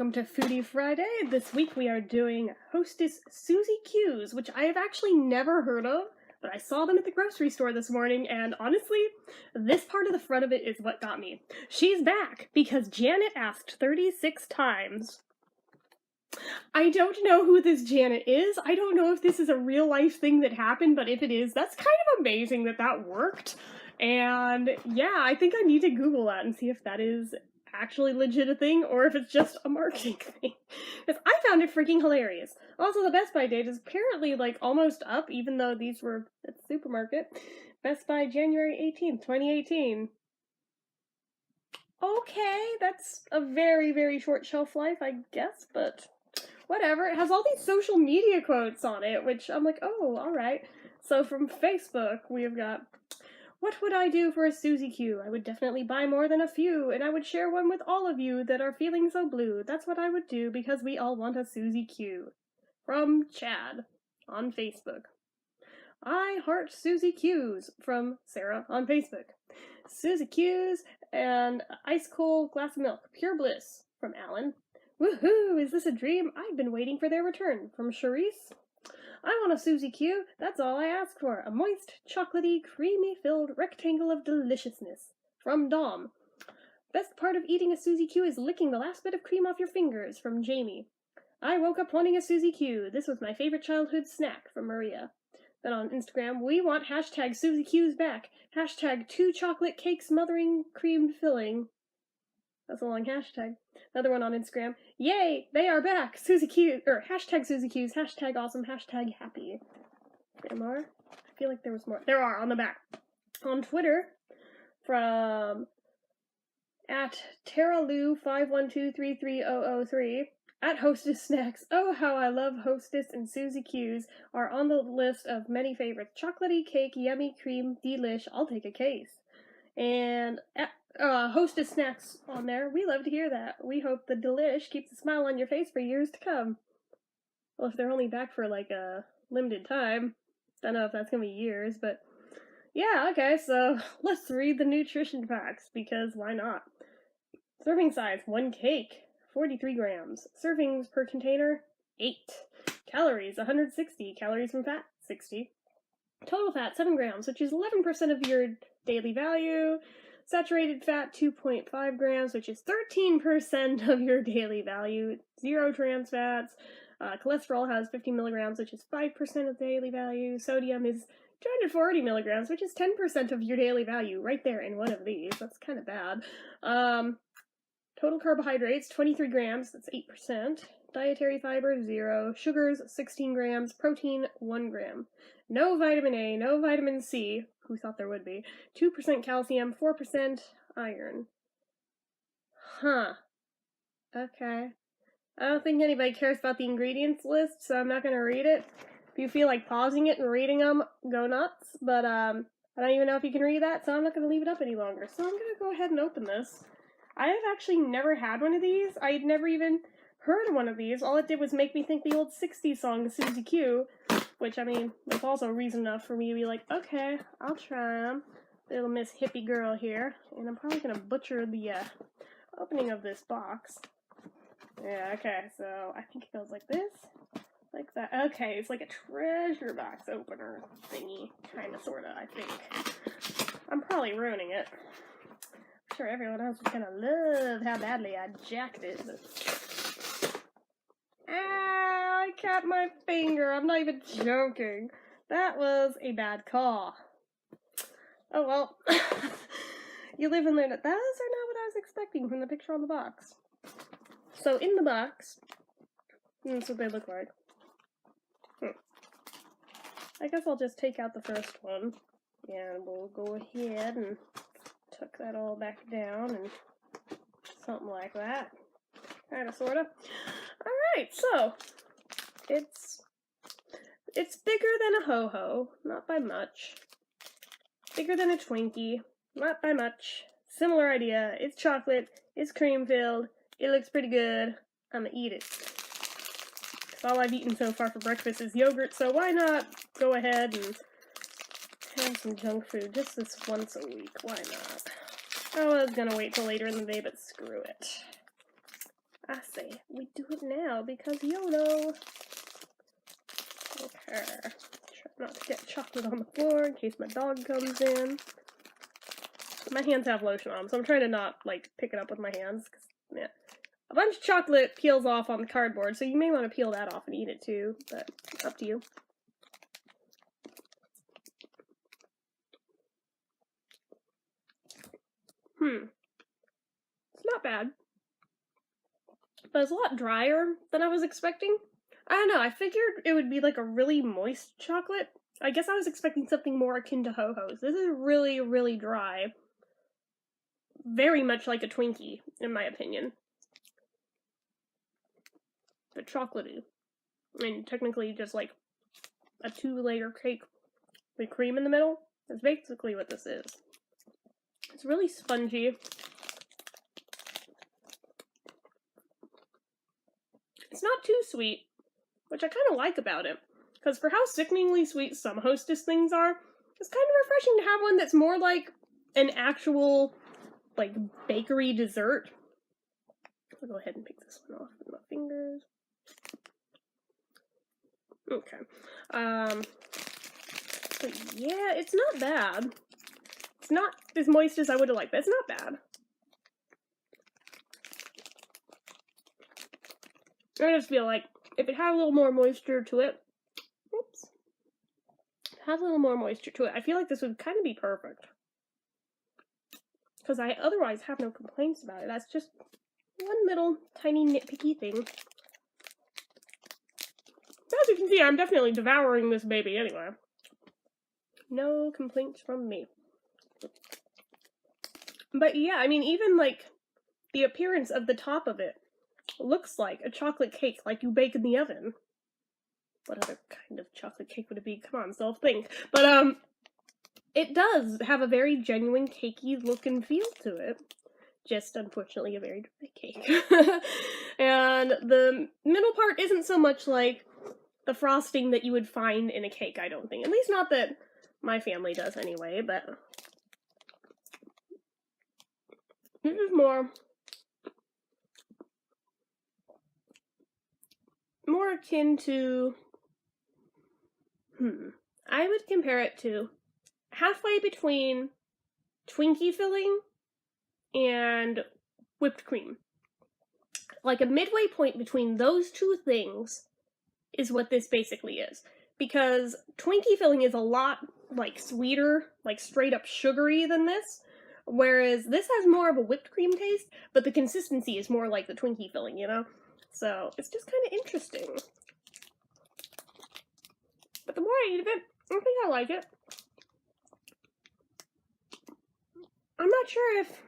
welcome to Foodie Friday. This week we are doing Hostess Suzy Q's, which I have actually never heard of, but I saw them at the grocery store this morning, and honestly, this part of the front of it is what got me. She's back because Janet asked 36 times. I don't know who this Janet is. I don't know if this is a real life thing that happened, but if it is, that's kind of amazing that that worked. And yeah, I think I need to Google that and see if that is actually legit a thing or if it's just a marketing thing. Because I found it freaking hilarious. Also, the Best Buy date is apparently like almost up, even though these were at the supermarket. Best Buy January 18th, 2018. Okay, that's a very, very short shelf life, I guess, but whatever. It has all these social media quotes on it, which I'm like, oh, alright. So from Facebook, we've got, what would I do for a Suzy Q? I would definitely buy more than a few, and I would share one with all of you that are feeling so blue. That's what I would do, because we all want a Suzy Q. From Chad, on Facebook. I heart Suzy Q's, from Sarah, on Facebook. Suzy Q's, and ice cold glass of milk, pure bliss, from Alan. Woohoo, is this a dream? I've been waiting for their return, from Charisse. I want a Suzy Q, that's all I ask for. A moist, chocolatey, creamy-filled rectangle of deliciousness. From Dom. Best part of eating a Suzy Q is licking the last bit of cream off your fingers. From Jamie. I woke up wanting a Suzy Q. This was my favorite childhood snack. From Maria. Then on Instagram, we want hashtag Suzy Q's back. Hashtag 2 chocolate cake smothering cream filling. That's a long hashtag. Another one on Instagram. Yay, they are back. Suzy Q, or hashtag Suzy Q's, hashtag awesome, hashtag happy. There more? I feel like there was more. There are on the back. On Twitter, from at TerraLou51233003, at Hostess Snacks. Oh, how I love Hostess and Suzy Q's are on the list of many favorites. Chocolatey cake, yummy cream, delish. I'll take a case. And at Hostess Snacks on there. We love to hear that. We hope the delish keeps a smile on your face for years to come. Well, if they're only back for like a limited time. Don't know if that's gonna be years, but yeah, okay, so let's read the nutrition facts, because why not? Serving size, 1 cake, 43 grams. Servings per container, 8. Calories, 160. Calories from fat, 60. Total fat, 7 grams, which is 11% of your daily value. Saturated fat, 2.5 grams, which is 13% of your daily value. 0 trans fats. Cholesterol has 50 milligrams, which is 5% of daily value. Sodium is 240 milligrams, which is 10% of your daily value, right there in one of these. That's kind of bad. Total carbohydrates, 23 grams, that's 8%. Dietary fiber, 0. Sugars, 16 grams. Protein, 1 gram. No vitamin A, no vitamin C. Who thought there would be? 2% calcium, 4% iron. Huh. Okay. I don't think anybody cares about the ingredients list, so I'm not going to read it. If you feel like pausing it and reading them, go nuts. But I don't even know if you can read that, so I'm not going to leave it up any longer. So I'm going to go ahead and open this. I have actually never had one of these. I had never even heard of one of these. All it did was make me think the old 60s song, Suzy Q, which, I mean, was also reason enough for me to be like, okay, I'll try them. Little Miss Hippie Girl here. And I'm probably going to butcher the opening of this box. Yeah, okay, so I think it goes like this. Like that. Okay, it's like a treasure box opener thingy. Kinda, sorta, I think. I'm probably ruining it. I'm sure everyone else is gonna love how badly I jacked it. Ah, I capped my finger. I'm not even joking. That was a bad call. Oh well. You live and learn it. Those are not what I was expecting from the picture on the box. So in the box, that's what they look like. I guess I'll just take out the first one, and we'll go ahead and tuck that all back down, and something like that. Kinda, sorta. Alright, so, it's bigger than a ho-ho, not by much. Bigger than a Twinkie, not by much. Similar idea, it's chocolate, it's cream-filled, it looks pretty good, I'm gonna eat it. Because all I've eaten so far for breakfast is yogurt, so why not go ahead and have some junk food just this once a week, why not? I was gonna wait till later in the day, but screw it. I say we do it now because YOLO. Okay. Try not to get chocolate on the floor in case my dog comes in. My hands have lotion on them, so I'm trying to not, like, pick it up with my hands. Cause, yeah. A bunch of chocolate peels off on the cardboard, so you may want to peel that off and eat it too, but up to you. It's not bad. But it's a lot drier than I was expecting. I don't know, I figured it would be like a really moist chocolate. I guess I was expecting something more akin to Ho-Ho's. This is really, really dry. Very much like a Twinkie, in my opinion. But chocolatey. I mean, technically just like a 2-layer cake with cream in the middle. That's basically what this is. It's really spongy. It's not too sweet, which I kind of like about it. Because for how sickeningly sweet some Hostess things are, it's kind of refreshing to have one that's more like an actual, like, bakery dessert. I'll go ahead and pick this one off with my fingers. Okay. But yeah, it's not bad. It's not as moist as I would have liked, but it's not bad. I just feel like if it had a little more moisture to it, had a little more moisture to it, I feel like this would kind of be perfect. Because I otherwise have no complaints about it. That's just one little tiny nitpicky thing. As you can see, I'm definitely devouring this baby anyway. No complaints from me. But yeah, I mean, even like the appearance of the top of it looks like a chocolate cake like you bake in the oven. What other kind of chocolate cake would it be? Come on, self-think. But, it does have a very genuine cakey look and feel to it. Just, unfortunately, a very dry cake. And the middle part isn't so much like the frosting that you would find in a cake, I don't think. At least not that my family does anyway, but this is more akin to, I would compare it to halfway between Twinkie filling and whipped cream. Like a midway point between those two things is what this basically is. Because Twinkie filling is a lot, like, sweeter, like, straight up sugary than this. Whereas this has more of a whipped cream taste, but the consistency is more like the Twinkie filling, you know? So, it's just kind of interesting. But the more I eat of it, I think I like it. I'm not sure if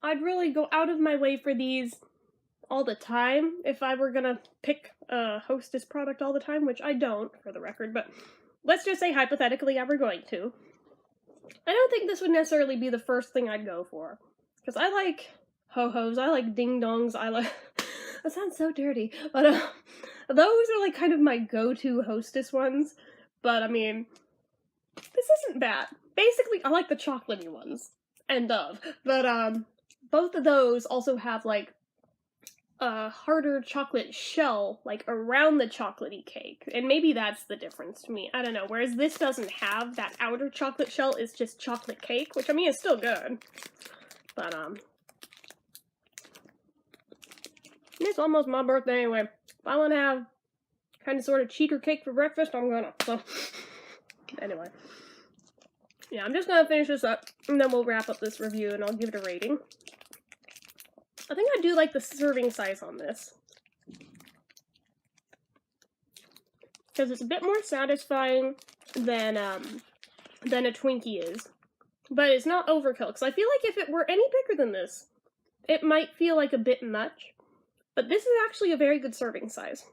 I'd really go out of my way for these all the time if I were gonna pick a Hostess product all the time, which I don't, for the record, but let's just say hypothetically I were going to. I don't think this would necessarily be the first thing I'd go for. Because I like Ho-Hos, I like Ding Dongs, I like... that sounds so dirty, but those are like kind of my go-to Hostess ones, but I mean, this isn't bad. Basically, I like the chocolatey ones. End of. But, both of those also have, like, a harder chocolate shell, like, around the chocolatey cake. And maybe that's the difference to me. I don't know. Whereas this doesn't have that outer chocolate shell, it's just chocolate cake, which, I mean, is still good. But, it's almost my birthday anyway. If I want to have kind of sort of cheater cake for breakfast, I'm gonna. So, anyway. Yeah, I'm just gonna finish this up, and then we'll wrap up this review, and I'll give it a rating. I think I do like the serving size on this. Because it's a bit more satisfying than a Twinkie is. But it's not overkill, because I feel like if it were any bigger than this, it might feel like a bit much. But this is actually a very good serving size.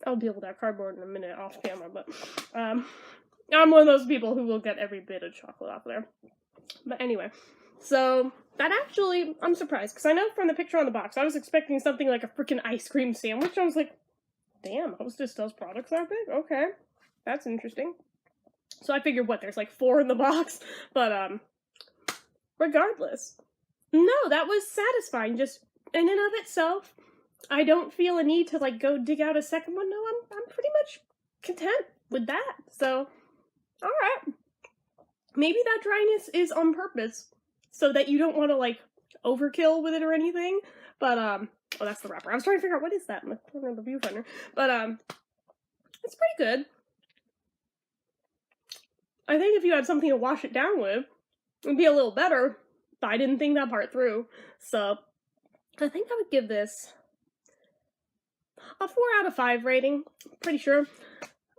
I'll deal with that cardboard in a minute off camera, but I'm one of those people who will get every bit of chocolate off there. But anyway, so that actually, I'm surprised, because I know from the picture on the box, I was expecting something like a freaking ice cream sandwich. I was like, damn, Hostess does products that big? Okay, that's interesting. So I figured, what, there's like 4 in the box? But, regardless, No, that was satisfying, just in and of itself. I don't feel a need to, like, go dig out a second one. No, I'm pretty much content with that. So, alright. Maybe that dryness is on purpose, so that you don't want to, like, overkill with it or anything. But, oh, that's the wrapper. I was trying to figure out what is that in the corner of the viewfinder. But, it's pretty good. I think if you had something to wash it down with, it'd be a little better, but I didn't think that part through. So, I think I would give this a 4 out of 5 rating. Pretty sure.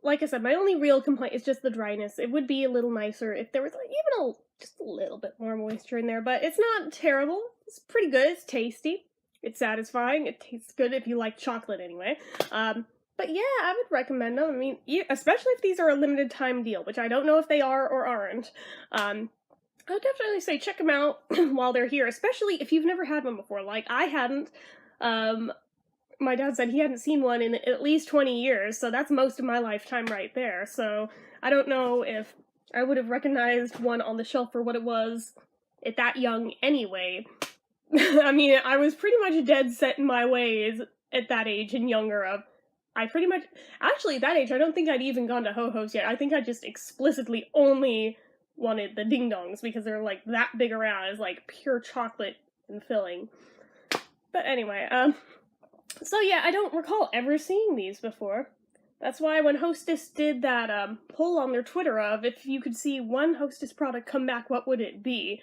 Like I said, my only real complaint is just the dryness. It would be a little nicer if there was, like, even just a little bit more moisture in there, but it's not terrible. It's pretty good. It's tasty. It's satisfying. It tastes good if you like chocolate anyway. But yeah, I would recommend them. I mean, especially if these are a limited time deal, which I don't know if they are or aren't. I would definitely say check them out while they're here, especially if you've never had one before. Like, I hadn't. My dad said he hadn't seen one in at least 20 years, so that's most of my lifetime right there. So I don't know if I would have recognized one on the shelf for what it was at that young anyway. I mean, I was pretty much dead set in my ways at that age and younger of, actually, at that age, I don't think I'd even gone to Ho-Ho's yet. I think I just explicitly only wanted the ding-dongs because they're, like, that big around as, like, pure chocolate and filling. But anyway, so yeah, I don't recall ever seeing these before. That's why when Hostess did that, poll on their Twitter of, if you could see one Hostess product come back, what would it be?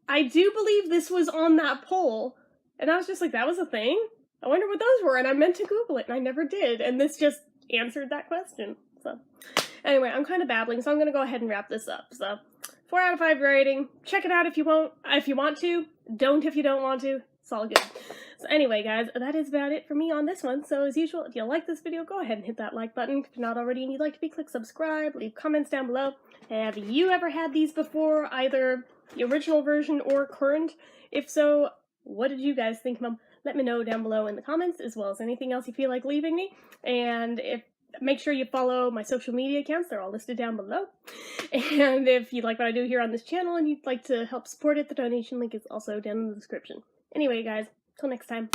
I do believe this was on that poll, and I was just like, that was a thing? I wonder what those were, and I meant to Google it, and I never did, and this just answered that question. So, anyway, I'm kind of babbling, so I'm gonna go ahead and wrap this up. So, 4 out of 5 rating. Check it out if you want to. Don't if you don't want to. It's all good. So anyway, guys, that is about it for me on this one. So as usual, if you like this video, go ahead and hit that like button. If you're not already and you'd like to be, click subscribe, leave comments down below. Have you ever had these before, either the original version or current? If so, what did you guys think of them? Let me know down below in the comments, as well as anything else you feel like leaving me. And make sure you follow my social media accounts. They're all listed down below. And if you like what I do here on this channel and you'd like to help support it, the donation link is also down in the description. Anyway, guys, till next time.